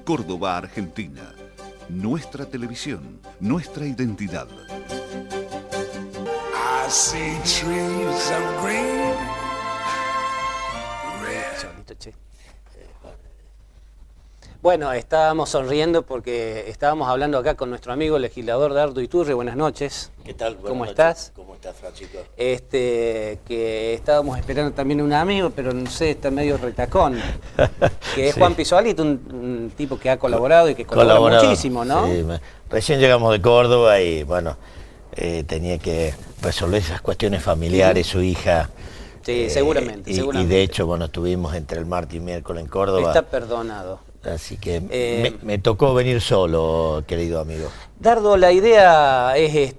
Córdoba, Argentina. Nuestra televisión, nuestra identidad. I see trees of green, Solito, che. Bueno, estábamos sonriendo porque estábamos hablando acá con nuestro amigo legislador Dardo Iturre. Buenas noches. ¿Qué tal? Buenas ¿Cómo noches. estás? ¿Cómo estás, Francisco? Que estábamos esperando también un amigo, pero no sé, está medio retacón. Que es Sí. Juan Pisoalito, un tipo que ha colaborado y que colabora muchísimo, ¿no? Sí, recién llegamos de Córdoba y bueno, tenía que resolver esas cuestiones familiares, su hija. Sí, seguramente, Y seguramente. de hecho, bueno, estuvimos entre el martes y miércoles en Córdoba. Está perdonado. Así que me tocó venir solo, querido amigo. Dardo, la idea es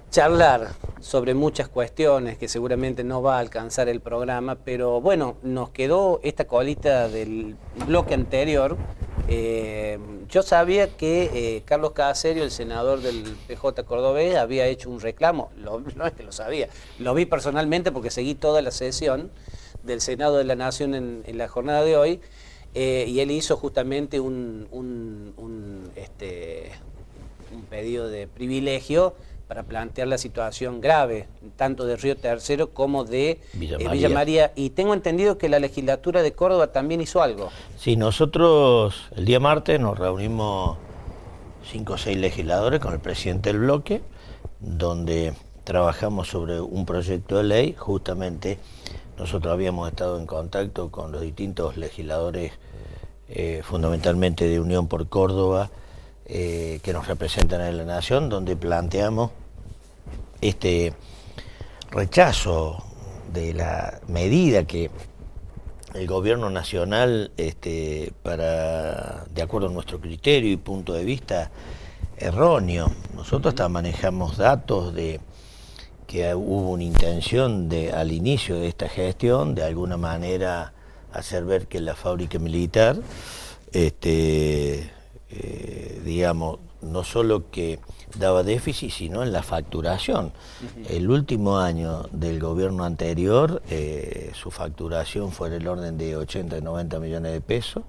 charlar sobre muchas cuestiones que seguramente no va a alcanzar el programa, pero bueno, nos quedó esta colita del bloque anterior. Yo sabía que Carlos Caserio, el senador del PJ cordobés, había hecho un reclamo. No es que lo sabía, lo vi personalmente porque seguí toda la sesión del Senado de la Nación en la jornada de hoy. Y él hizo justamente un pedido de privilegio para plantear la situación grave, tanto de Río Tercero como de Villa María. Y tengo entendido que la legislatura de Córdoba también hizo algo. Sí, nosotros el día martes nos reunimos 5 o 6 legisladores con el presidente del bloque, donde trabajamos sobre un proyecto de ley. Justamente nosotros habíamos estado en contacto con los distintos legisladores, fundamentalmente de Unión por Córdoba, que nos representan en la Nación, donde planteamos este rechazo de la medida que el gobierno nacional, de acuerdo a nuestro criterio y punto de vista, erróneo. Nosotros hasta manejamos datos de que hubo una intención al inicio de esta gestión, de alguna manera hacer ver que la fábrica militar, digamos, no solo que daba déficit, sino en la facturación. El último año del gobierno anterior, su facturación fue del orden de 80 y 90 millones de pesos,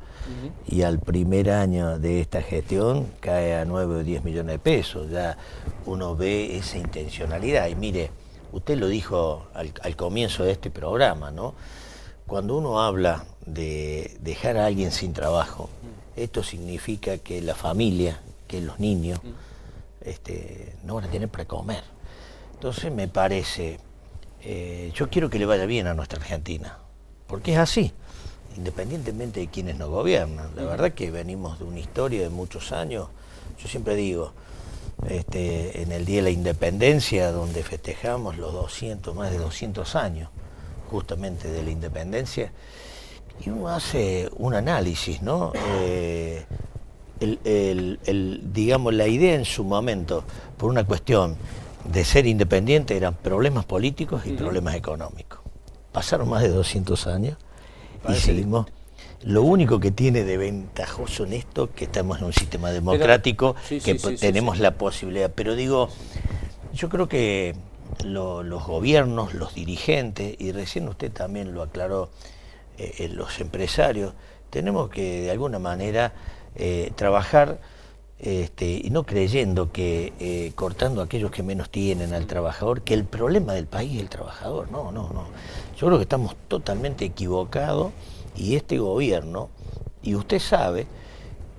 y al primer año de esta gestión cae a 9 o 10 millones de pesos. Ya uno ve esa intencionalidad. Y mire, usted lo dijo al comienzo de este programa, ¿no? Cuando uno habla de dejar a alguien sin trabajo, esto significa que la familia, que los niños, no van a tener para comer. Entonces me parece, yo quiero que le vaya bien a nuestra Argentina, porque es así, independientemente de quienes nos gobiernan. La verdad que venimos de una historia de muchos años. Yo siempre digo, en el Día de la Independencia, donde festejamos los más de 200 años, justamente de la independencia, y uno hace un análisis, ¿no? Digamos, la idea en su momento, por una cuestión de ser independiente, eran problemas políticos y problemas económicos. Pasaron más de 200 años y seguimos. Lo único que tiene de ventajoso en esto, que estamos en un sistema democrático, tenemos la posibilidad. Pero digo, yo creo que los gobiernos, los dirigentes, y recién usted también lo aclaró, los empresarios, tenemos que de alguna manera trabajar, y no creyendo que cortando a aquellos que menos tienen al trabajador, que el problema del país es el trabajador. No. Yo creo que estamos totalmente equivocados, y este gobierno, y usted sabe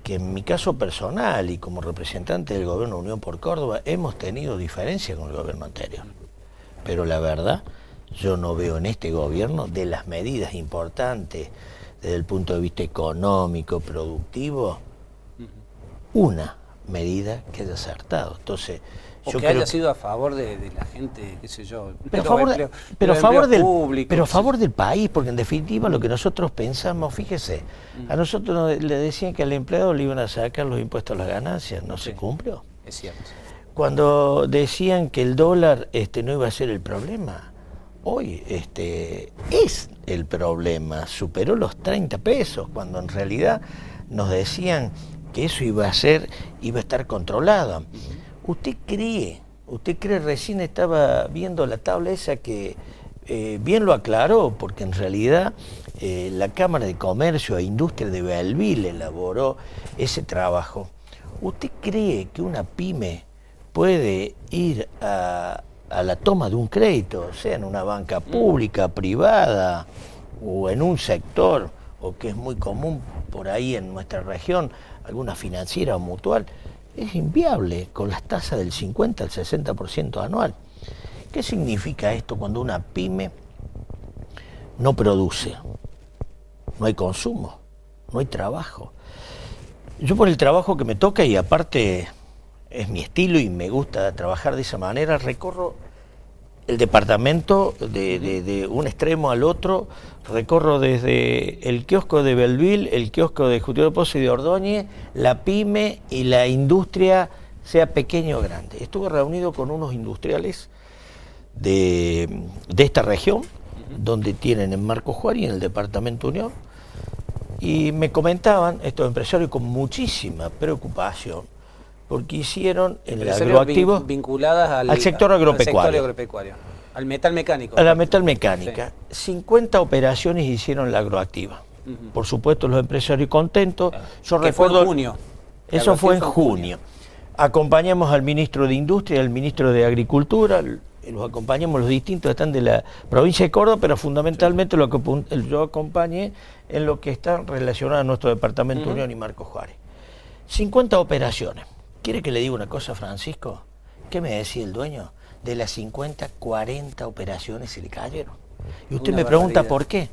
que en mi caso personal y como representante del gobierno de Unión por Córdoba, hemos tenido diferencias con el gobierno anterior. Pero la verdad, yo no veo en este gobierno, de las medidas importantes desde el punto de vista económico, productivo, una medida que haya acertado. Entonces, o yo que creo haya sido a favor de la gente, qué sé yo, pero a favor del país, porque en definitiva lo que nosotros pensamos, fíjese, a nosotros le decían que al empleado le iban a sacar los impuestos a las ganancias, no se cumplió. Es cierto. Cuando decían que el dólar no iba a ser el problema, hoy es el problema, superó los 30 pesos, cuando en realidad nos decían que eso iba a estar controlado. ¿Usted cree, recién estaba viendo la tabla esa que bien lo aclaró, porque en realidad la Cámara de Comercio e Industria de Belleville elaboró ese trabajo. ¿Usted cree que una pyme puede ir a la toma de un crédito, sea en una banca pública, privada o en un sector, o que es muy común por ahí en nuestra región, alguna financiera o mutual? Es inviable con las tasas del 50 al 60% anual. ¿Qué significa esto cuando una pyme no produce? No hay consumo, no hay trabajo. Yo por el trabajo que me toca, y aparte es mi estilo y me gusta trabajar de esa manera, recorro el departamento de un extremo al otro, recorro desde el kiosco de Belleville, el kiosco de Gutiérrez Pozo y de Ordóñez, la pyme y la industria, sea pequeña o grande. Estuve reunido con unos industriales de esta región, donde tienen en Marcos Juárez y en el departamento Unión, y me comentaban estos empresarios con muchísima preocupación, porque hicieron en el agroactivo vinculadas al sector agropecuario, al metal mecánico. A la metal mecánica. Sí. 50 operaciones hicieron la agroactiva. Por supuesto, los empresarios contentos. Yo recuerdo, fue en junio. Eso fue en junio. Acompañamos al ministro de Industria, al ministro de Agricultura, los acompañamos, los distintos están de la provincia de Córdoba, pero fundamentalmente lo que yo acompañé en lo que está relacionado a nuestro departamento Unión y Marcos Juárez. 50 operaciones. ¿Quiere que le diga una cosa, Francisco? ¿Qué me decía el dueño? De las 50, 40 operaciones se le cayeron. Y usted me pregunta por qué.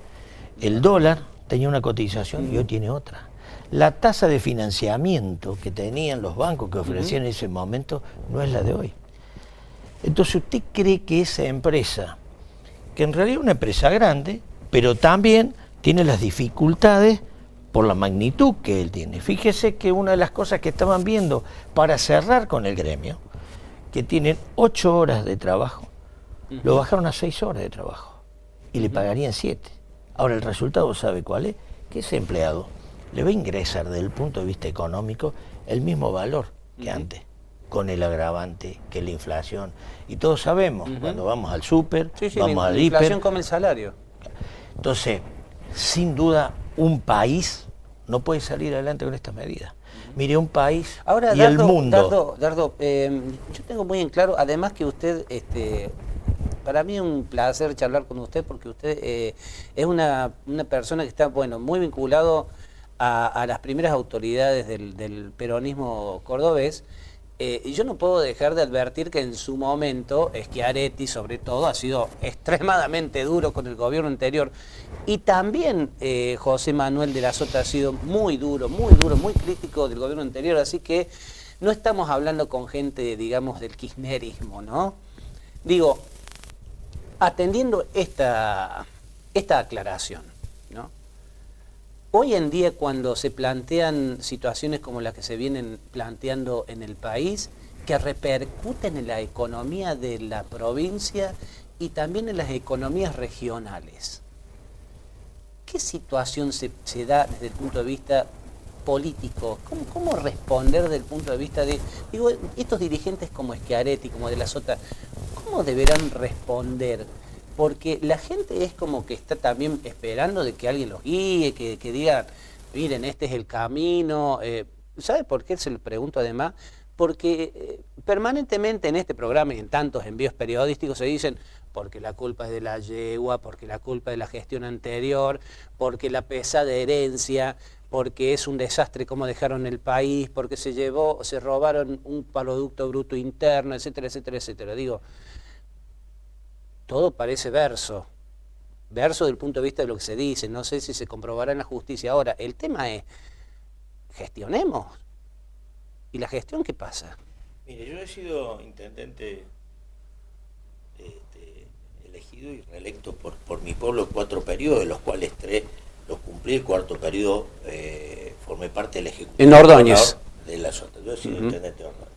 El dólar tenía una cotización y hoy tiene otra. La tasa de financiamiento que tenían los bancos que ofrecían en ese momento no es la de hoy. Entonces, ¿usted cree que esa empresa, que en realidad es una empresa grande, pero también tiene las dificultades por la magnitud que él tiene? Fíjese que una de las cosas que estaban viendo para cerrar con el gremio, que tienen 8 horas de trabajo, lo bajaron a 6 horas de trabajo y le pagarían 7. Ahora, el resultado, ¿sabe cuál es? Que ese empleado le va a ingresar desde el punto de vista económico el mismo valor que antes, con el agravante que la inflación. Y todos sabemos, cuando vamos al súper, vamos al hiper... La inflación come el salario. Entonces, sin duda, un país no puede salir adelante con estas medidas. Mire, un país ahora, y el mundo... Dardo, yo tengo muy en claro, además que usted, para mí es un placer charlar con usted, porque usted es una persona que está, bueno, muy vinculado a las primeras autoridades del peronismo cordobés. Y yo no puedo dejar de advertir que en su momento Schiaretti, sobre todo, ha sido extremadamente duro con el gobierno anterior, y también José Manuel de la Sota ha sido muy duro, muy crítico del gobierno anterior, así que no estamos hablando con gente, digamos, del kirchnerismo, ¿no? Digo, atendiendo esta aclaración, ¿no? Hoy en día, cuando se plantean situaciones como las que se vienen planteando en el país, que repercuten en la economía de la provincia y también en las economías regionales, ¿qué situación se da desde el punto de vista político? ¿Cómo responder desde el punto de vista de, digo, estos dirigentes como Schiaretti, como de la Sota, cómo deberán responder? Porque la gente es como que está también esperando de que alguien los guíe, que digan, miren, este es el camino. ¿Sabe por qué se lo pregunto además? Porque permanentemente en este programa y en tantos envíos periodísticos se dicen, porque la culpa es de la yegua, porque la culpa es de la gestión anterior, porque la pesada herencia, porque es un desastre cómo dejaron el país, porque se robaron un producto bruto interno, etcétera, etcétera, etcétera. Digo, todo parece verso del punto de vista de lo que se dice, no sé si se comprobará en la justicia. Ahora, el tema es, gestionemos. ¿Y la gestión qué pasa? Mire, yo he sido intendente elegido y reelecto por mi pueblo 4 periodos, de los cuales 3 los cumplí, el 4º periodo formé parte del Ejecutivo. En Ordóñez. De la Sota. Yo he sido intendente de Ordóñez.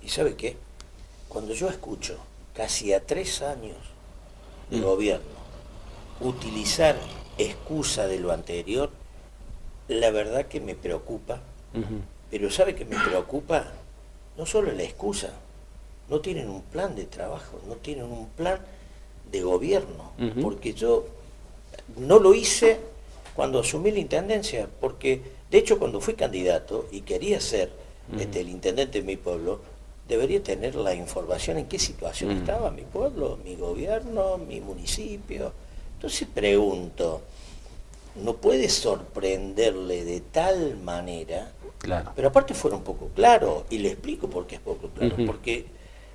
¿Y sabe qué? Cuando yo escucho casi a 3 años de gobierno utilizar excusa de lo anterior, la verdad que me preocupa. Pero ¿sabe qué me preocupa? No solo la excusa, no tienen un plan de trabajo, no tienen un plan de gobierno, porque yo no lo hice cuando asumí la intendencia, porque de hecho cuando fui candidato y quería ser el intendente de mi pueblo, debería tener la información en qué situación estaba mi pueblo, mi gobierno, mi municipio. Entonces pregunto, ¿no puede sorprenderle de tal manera? Claro. Pero aparte fuera un poco claro, y le explico por qué es poco claro, porque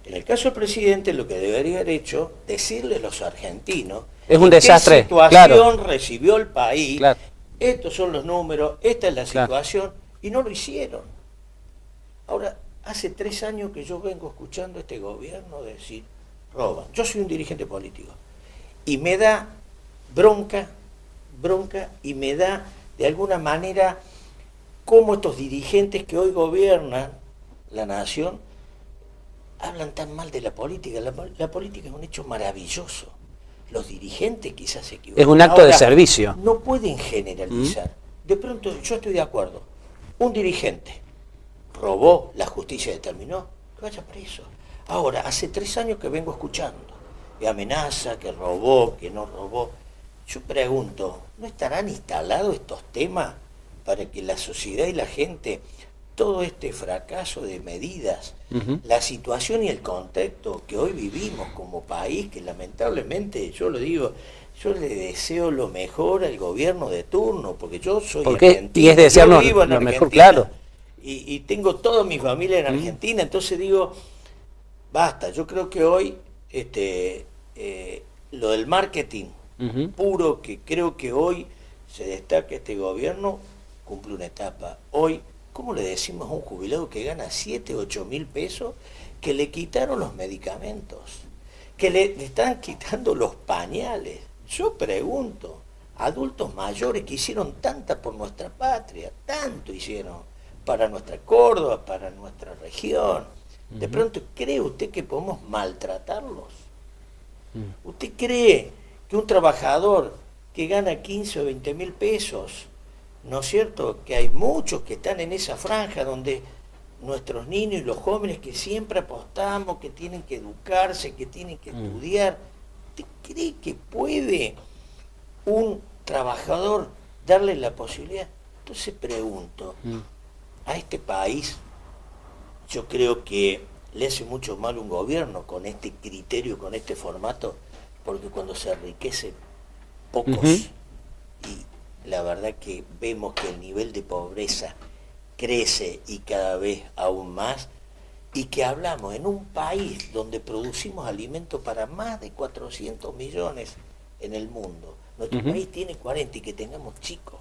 en el caso del presidente lo que debería haber hecho, decirle a los argentinos es un en desastre, qué situación claro. recibió el país, Claro. estos son los números, esta es la Claro. situación, y no lo hicieron. Ahora, hace 3 años que yo vengo escuchando a este gobierno decir, roban. Yo soy un dirigente político, y me da bronca, y me da de alguna manera cómo estos dirigentes que hoy gobiernan la nación hablan tan mal de la política. La política es un hecho maravilloso. Los dirigentes quizás se equivocan. Es un acto de servicio. No pueden generalizar. De pronto, yo estoy de acuerdo. Un dirigente robó, la justicia determinó, que vaya preso. Ahora, hace 3 años que vengo escuchando, que amenaza, que robó, que no robó. Yo pregunto, ¿no estarán instalados estos temas para que la sociedad y la gente, todo este fracaso de medidas, la situación y el contexto que hoy vivimos como país, que lamentablemente, yo lo digo, yo le deseo lo mejor al gobierno de turno, porque yo soy argentino, y es desearnos yo vivo en lo Argentina, mejor, claro. y tengo toda mi familia en Argentina, entonces digo, basta, yo creo que hoy lo del marketing puro, que creo que hoy se destaca este gobierno, cumple una etapa. Hoy, ¿cómo le decimos a un jubilado que gana 7, 8 mil pesos, que le quitaron los medicamentos, que le están quitando los pañales? Yo pregunto, adultos mayores que hicieron tanta por nuestra patria, tanto hicieron para nuestra Córdoba, para nuestra región. De pronto, ¿cree usted que podemos maltratarlos? ¿Usted cree que un trabajador que gana 15 o 20 mil pesos, ¿no es cierto?, que hay muchos que están en esa franja donde nuestros niños y los jóvenes que siempre apostamos, que tienen que educarse, que tienen que estudiar, ¿usted cree que puede un trabajador darle la posibilidad? Entonces pregunto, a este país yo creo que le hace mucho mal un gobierno con este criterio, con este formato, porque cuando se enriquece pocos, y la verdad que vemos que el nivel de pobreza crece y cada vez aún más, y que hablamos en un país donde producimos alimentos para más de 400 millones en el mundo. Nuestro país tiene 40 y que tengamos chicos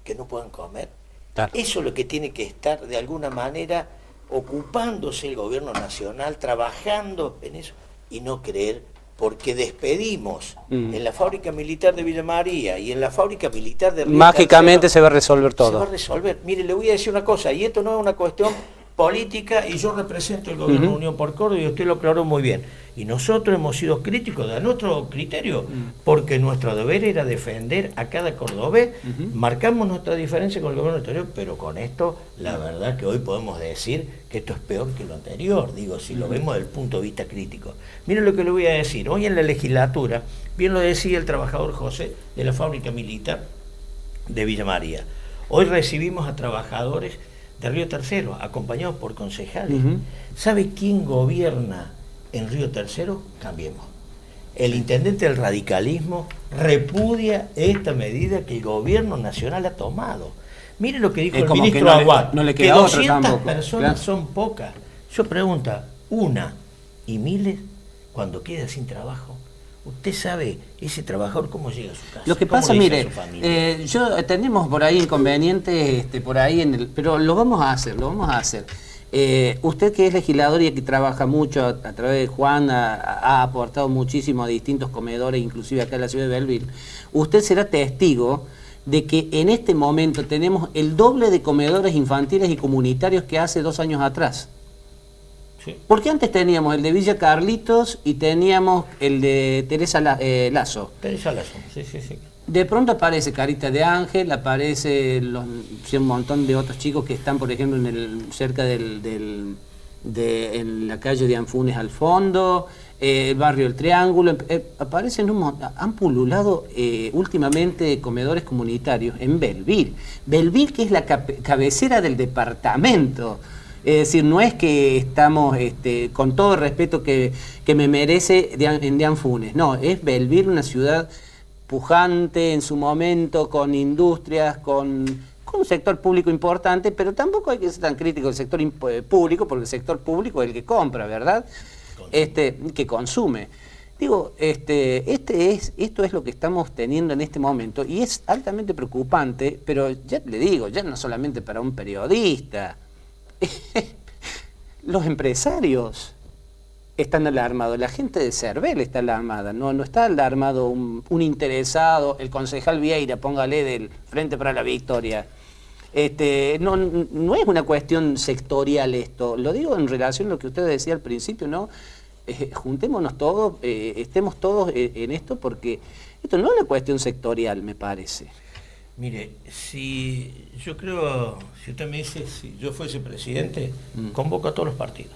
que no puedan comer. Claro. Eso es lo que tiene que estar de alguna manera ocupándose el gobierno nacional, trabajando en eso, y no creer, porque despedimos en la fábrica militar de Villa María y en la fábrica militar de Río Mágicamente Tercero, se va a resolver todo. se va a resolver. Mire, le voy a decir una cosa, y esto no es una cuestión política, y yo represento el gobierno de Unión por Córdoba, y usted lo aclaró muy bien. Y nosotros hemos sido críticos de nuestro criterio, porque nuestro deber era defender a cada cordobés. Marcamos nuestra diferencia con el gobierno anterior, pero con esto, la verdad que hoy podemos decir que esto es peor que lo anterior, digo, si lo vemos desde el punto de vista crítico. Miren lo que le voy a decir, hoy en la legislatura, bien lo decía el trabajador José de la fábrica militar de Villa María, hoy recibimos a trabajadores de Río Tercero, acompañados por concejales. ¿Sabe quién gobierna en Río Tercero? Cambiemos. El intendente del radicalismo repudia esta medida que el gobierno nacional ha tomado. Mire lo que dijo el ministro Aguad, no le que queda otra 200 tampoco, personas claro. son pocas. Yo pregunto, una y miles, cuando queda sin trabajo, ¿usted sabe ese trabajador cómo llega a su casa? Lo que ¿Cómo pasa, le dice mire, a su familia? tenemos por ahí inconvenientes, por ahí pero lo vamos a hacer, usted que es legislador y que trabaja mucho a través de Juan, ha aportado muchísimo a distintos comedores, inclusive acá en la ciudad de Belleville. Usted será testigo de que en este momento tenemos el doble de comedores infantiles y comunitarios que hace 2 años atrás. Sí. Porque antes teníamos el de Villa Carlitos y teníamos el de Teresa Lazo. Teresa Lazo, sí. De pronto aparece Carita de Ángel, aparece un montón de otros chicos que están, por ejemplo, cerca en la calle de Anfunes al fondo, el barrio El Triángulo, aparecen han pululado últimamente comedores comunitarios en Belville. Belville, que es la cabecera del departamento. Es decir, no es que estamos, con todo el respeto que me merece en Deán Funes, no, es Belville una ciudad pujante en su momento, con industrias, con un sector público importante, pero tampoco hay que ser tan crítico del sector público, porque el sector público es el que compra, ¿verdad? Que consume. Digo, esto es lo que estamos teniendo en este momento y es altamente preocupante, pero ya le digo, ya no solamente para un periodista, los empresarios están alarmados, la gente de Cervel está alarmada, no está alarmado un interesado, el concejal Vieira, póngale del Frente para la Victoria. No es una cuestión sectorial esto, lo digo en relación a lo que usted decía al principio, ¿no? Juntémonos todos, estemos todos en esto, porque esto no es una cuestión sectorial, me parece. Mire, si usted me dice, si yo fuese presidente, convoco a todos los partidos.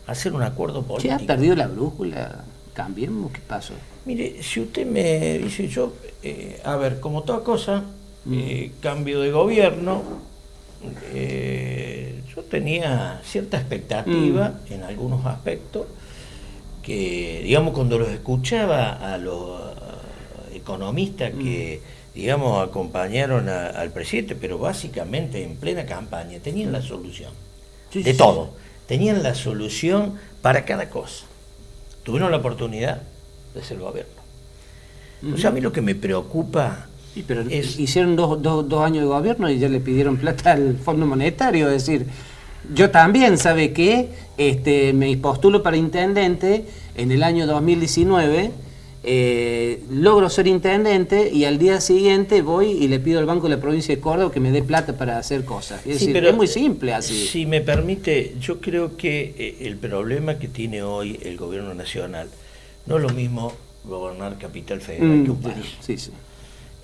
Hacer un acuerdo político. ¿Ya ha perdido la brújula? ¿Cambiemos? ¿Qué pasó? Mire, si usted me dice, a ver, como toda cosa, cambio de gobierno, yo tenía cierta expectativa en algunos aspectos, que, digamos, cuando los escuchaba a los economistas que, digamos, acompañaron al presidente, pero básicamente en plena campaña, tenían la solución de todo. Tenían la solución para cada cosa. Tuvieron la oportunidad de ser gobierno. O sea, a mí lo que me preocupa pero hicieron dos años de gobierno y ya le pidieron plata al Fondo Monetario. Es decir, yo también, ¿sabe qué? Me postulo para intendente en el año 2019, logro ser intendente y al día siguiente voy y le pido al Banco de la Provincia de Córdoba que me dé plata para hacer cosas. Es decir, pero es muy simple así. Si me permite, yo creo que el problema que tiene hoy el gobierno nacional no es lo mismo gobernar Capital Federal que un país. Sí, sí.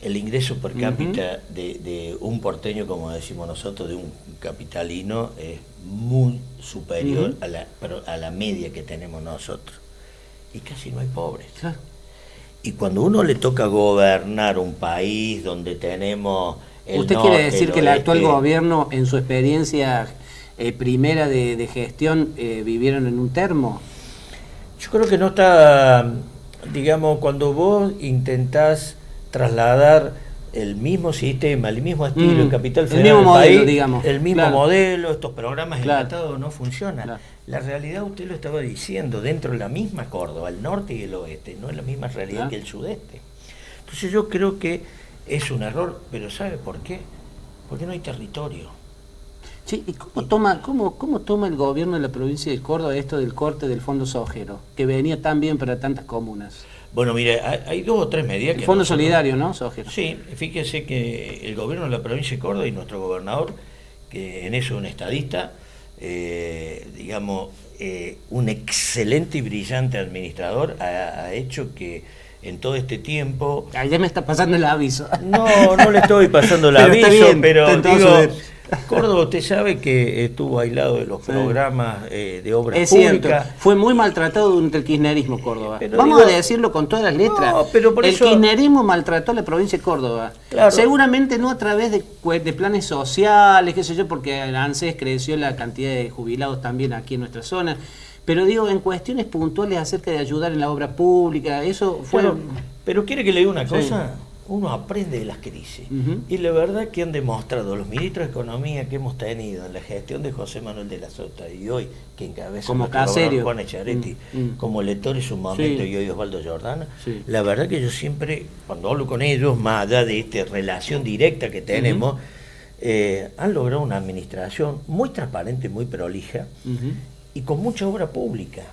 El ingreso per cápita de un porteño, como decimos nosotros, de un capitalino, es muy superior a la media que tenemos nosotros. Y casi no hay pobres. Claro. Y cuando uno le toca gobernar un país donde tenemos... ¿Usted quiere decir que el actual gobierno, en su experiencia primera de gestión, vivieron en un termo? Yo creo que no está... Digamos, cuando vos intentás trasladar el mismo sistema, el mismo estilo, el Capital Federal, el mismo modelo, país, digamos. El mismo modelo, estos programas enlatados no funcionan. Claro. La realidad, usted lo estaba diciendo, dentro de la misma Córdoba, el norte y el oeste, no es la misma realidad que el sudeste. Entonces yo creo que es un error, pero ¿sabe por qué? Porque no hay territorio. Sí, ¿y cómo toma el gobierno de la provincia de Córdoba esto del corte del Fondo Sojero, que venía tan bien para tantas comunas? Bueno, mire, hay dos o tres medidas. El Fondo Solidario, ¿no, Sojero? Sí, fíjese que el gobierno de la provincia de Córdoba y nuestro gobernador, que en eso es un estadista, digamos, un excelente y brillante administrador, ha hecho que en todo este tiempo... Ya me está pasando el aviso. No le estoy pasando el aviso, bien, pero digo... Córdoba, usted sabe que estuvo aislado de los programas de obras públicas. Fue muy maltratado durante el kirchnerismo Córdoba. Pero vamos a decirlo con todas las letras. No, pero por el eso... kirchnerismo maltrató a la provincia de Córdoba. Claro. Seguramente no a través de planes sociales, qué sé yo, porque en ANSES creció la cantidad de jubilados también aquí en nuestra zona. Pero digo, en cuestiones puntuales acerca de ayudar en la obra pública, eso fue... Bueno, pero ¿quiere que le diga una cosa? Uno aprende de las crisis. Y la verdad que han demostrado los ministros de Economía que hemos tenido en la gestión de José Manuel de la Sota y hoy que encabeza como nuestro gobernador Caserio, Juan Echaretti, como lector en su momento y hoy Osvaldo Giordano, la verdad que yo siempre, cuando hablo con ellos, más allá de esta relación directa que tenemos, han logrado una administración muy transparente, muy prolija y con mucha obra pública.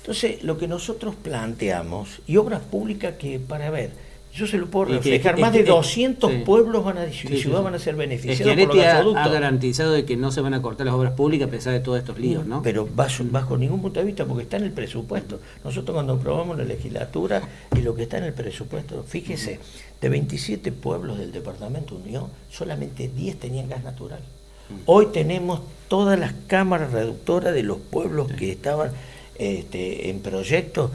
Entonces, lo que nosotros planteamos, y obras públicas que, para ver, yo se lo puedo reflejar, más de 200 pueblos ciudades van a ser beneficiados por los gasoductos. Ha garantizado de que no se van a cortar las obras públicas a pesar de todos estos líos, ¿no? Pero bajo ningún punto de vista, porque está en el presupuesto. Nosotros cuando aprobamos la legislatura y lo que está en el presupuesto, fíjese, de 27 pueblos del departamento Unión, solamente 10 tenían gas natural. Hoy tenemos todas las cámaras reductoras de los pueblos que estaban en proyectos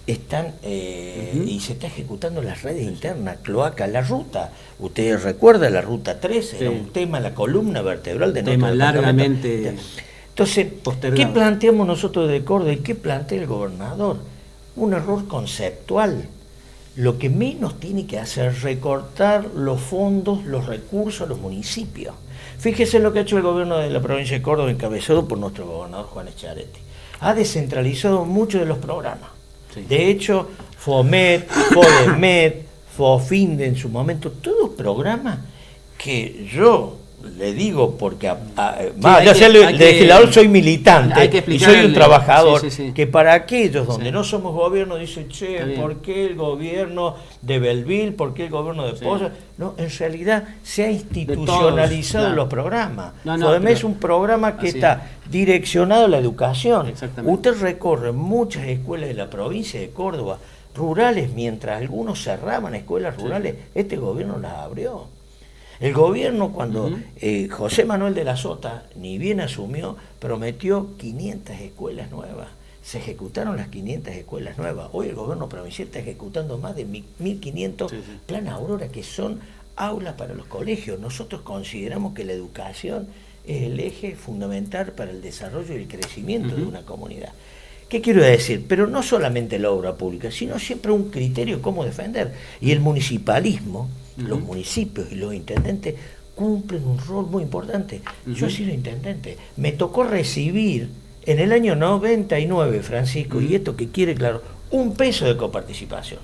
están y se está ejecutando las redes internas, cloaca, la ruta. Ustedes recuerdan la ruta 13, era un tema, la columna vertebral de nuestro departamento. Largamente. Entonces, postergado. ¿qué planteamos nosotros de Córdoba y qué plantea el gobernador? Un error conceptual. Lo que menos tiene que hacer es recortar los fondos, los recursos a los municipios. Fíjese lo que ha hecho el gobierno de la provincia de Córdoba, encabezado por nuestro gobernador Juan Echaretti. Ha descentralizado muchos de los programas. Sí. De hecho, FOMED, FODEMED, FOFINDE en su momento, todos programas que yo le digo porque ya sea legislador, soy militante y soy un trabajador, que para aquellos donde no somos gobierno dicen, che, ¿por qué el gobierno de Belleville? ¿Por qué el gobierno de Poza? No, en realidad se ha institucionalizado los programas. FODEMED es un programa que está direccionado a la educación. Usted recorre muchas escuelas de la provincia de Córdoba, rurales, mientras algunos cerraban escuelas rurales, este gobierno las abrió. El gobierno, cuando José Manuel de la Sota ni bien asumió, prometió 500 escuelas nuevas. Se ejecutaron las 500 escuelas nuevas. Hoy el gobierno provincial está ejecutando más de 1.500 Plan Aurora, que son aulas para los colegios. Nosotros consideramos que la educación es el eje fundamental para el desarrollo y el crecimiento de una comunidad. ¿Qué quiero decir? Pero no solamente la obra pública, sino siempre un criterio cómo defender. Y el municipalismo, los municipios y los intendentes cumplen un rol muy importante. Yo he sido intendente. Me tocó recibir en el año 99, Francisco, y esto que quiere claro, 1 peso de coparticipación.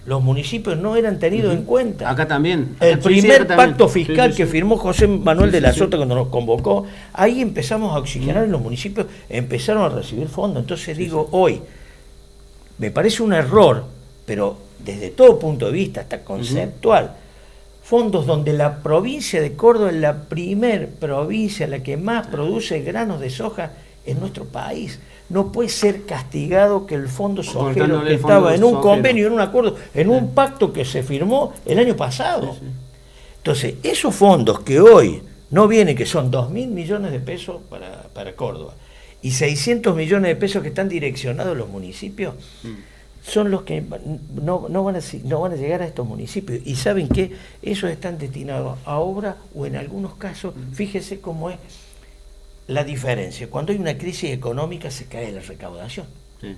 Los municipios no eran tenidos en cuenta. Acá también. El primer pacto fiscal que firmó José Manuel de la Sota cuando nos convocó, ahí empezamos a oxigenar y los municipios empezaron a recibir fondos. Entonces digo, hoy, me parece un error, pero desde todo punto de vista, hasta conceptual, fondos donde la provincia de Córdoba es la primer provincia, la que más produce granos de soja en nuestro país. No puede ser castigado que el fondo sojero que estaba en un convenio, en un acuerdo, en un pacto que se firmó el año pasado. Entonces, esos fondos que hoy no vienen, que son 2.000 millones de pesos para Córdoba, y 600 millones de pesos que están direccionados a los municipios, son los que no van a llegar a estos municipios. Y ¿saben qué? Esos están destinados a obra o en algunos casos, fíjese cómo es la diferencia. Cuando hay una crisis económica se cae la recaudación.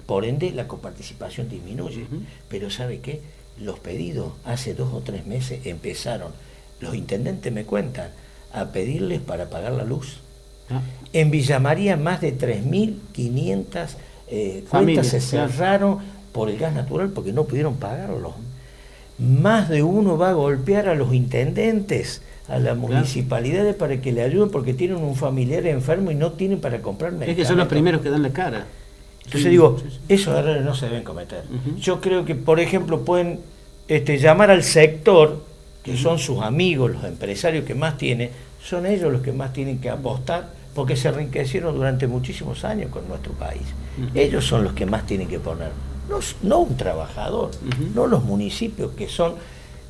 Por ende, la coparticipación disminuye. Pero ¿sabe qué? Los pedidos hace 2 o 3 meses empezaron, los intendentes me cuentan, a pedirles para pagar la luz. En Villa María más de 3.500 cuentas se cerraron por el gas natural porque no pudieron pagarlo. Más de uno va a golpear a los intendentes, a las municipalidades para que le ayuden porque tienen un familiar enfermo y no tienen para comprar medicamentos. Es que son los primeros que dan la cara. Entonces digo, esos errores no se deben cometer. Yo creo que, por ejemplo, pueden llamar al sector, que son sus amigos, los empresarios que más tienen, son ellos los que más tienen que apostar porque se enriquecieron durante muchísimos años con nuestro país. Ellos son los que más tienen que poner. No un trabajador, no los municipios que son,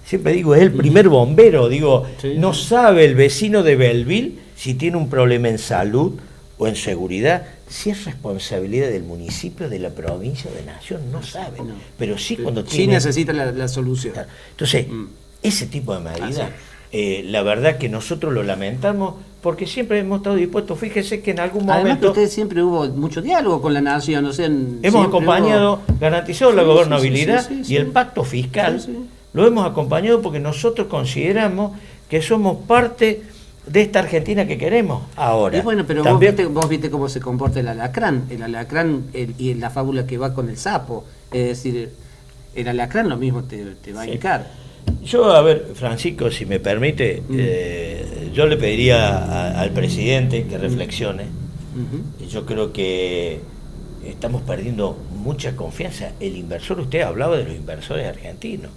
siempre digo, es el primer bombero, digo, no sabe el vecino de Belleville si tiene un problema en salud o en seguridad, si es responsabilidad del municipio, de la provincia o de nación, no sabe, pero sí cuando tiene... Sí necesita la solución. Entonces, ese tipo de medidas, la verdad que nosotros lo lamentamos, porque siempre hemos estado dispuestos. Fíjese que en algún momento... Además que ustedes siempre hubo mucho diálogo con la nación, o sea... Hemos acompañado, garantizado la gobernabilidad y el pacto fiscal, lo hemos acompañado porque nosotros consideramos que somos parte de esta Argentina que queremos ahora. Y bueno, pero también, vos viste cómo se comporta el alacrán y la fábula que va con el sapo, es decir, el alacrán lo mismo te va a hincar. Yo, a ver, Francisco, si me permite, yo le pediría al presidente que reflexione. Yo creo que estamos perdiendo mucha confianza. El inversor, usted hablaba de los inversores argentinos.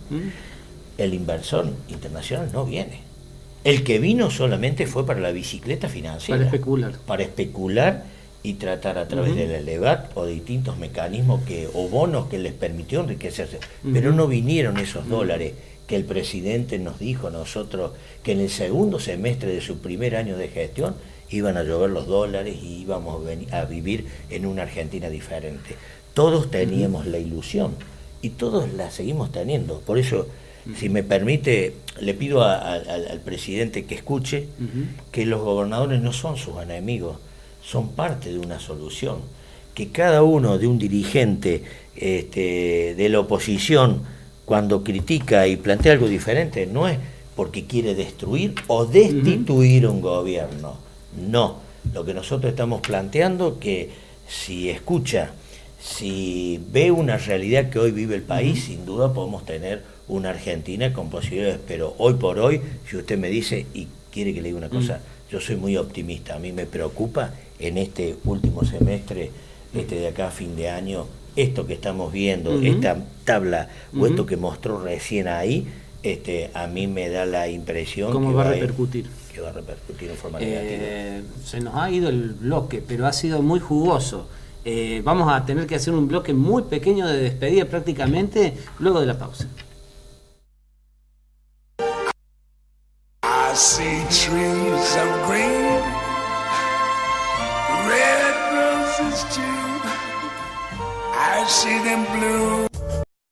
El inversor internacional no viene. El que vino solamente fue para la bicicleta financiera. Para especular y tratar a través del ELEVAT o de distintos mecanismos o bonos que les permitió enriquecerse. Pero no vinieron esos dólares que el presidente nos dijo a nosotros que en el segundo semestre de su primer año de gestión iban a llover los dólares y íbamos a vivir en una Argentina diferente. Todos teníamos la ilusión y todos la seguimos teniendo. Por eso, si me permite, le pido al presidente que escuche que los gobernadores no son sus enemigos, son parte de una solución. Que cada uno de un dirigente de la oposición, cuando critica y plantea algo diferente, no es porque quiere destruir o destituir un gobierno. No, lo que nosotros estamos planteando que si escucha, si ve una realidad que hoy vive el país, sin duda podemos tener una Argentina con posibilidades, pero hoy por hoy, si usted me dice, y quiere que le diga una cosa, yo soy muy optimista, a mí me preocupa en este último semestre, de acá a fin de año, esto que estamos viendo, esta tabla o esto que mostró recién ahí, a mí me da la impresión ¿Cómo que va a repercutir? Que va a repercutir en forma negativa. Se nos ha ido el bloque, pero ha sido muy jugoso. Vamos a tener que hacer un bloque muy pequeño de despedida prácticamente luego de la pausa. I see trees of green, red roses too. I see them blue.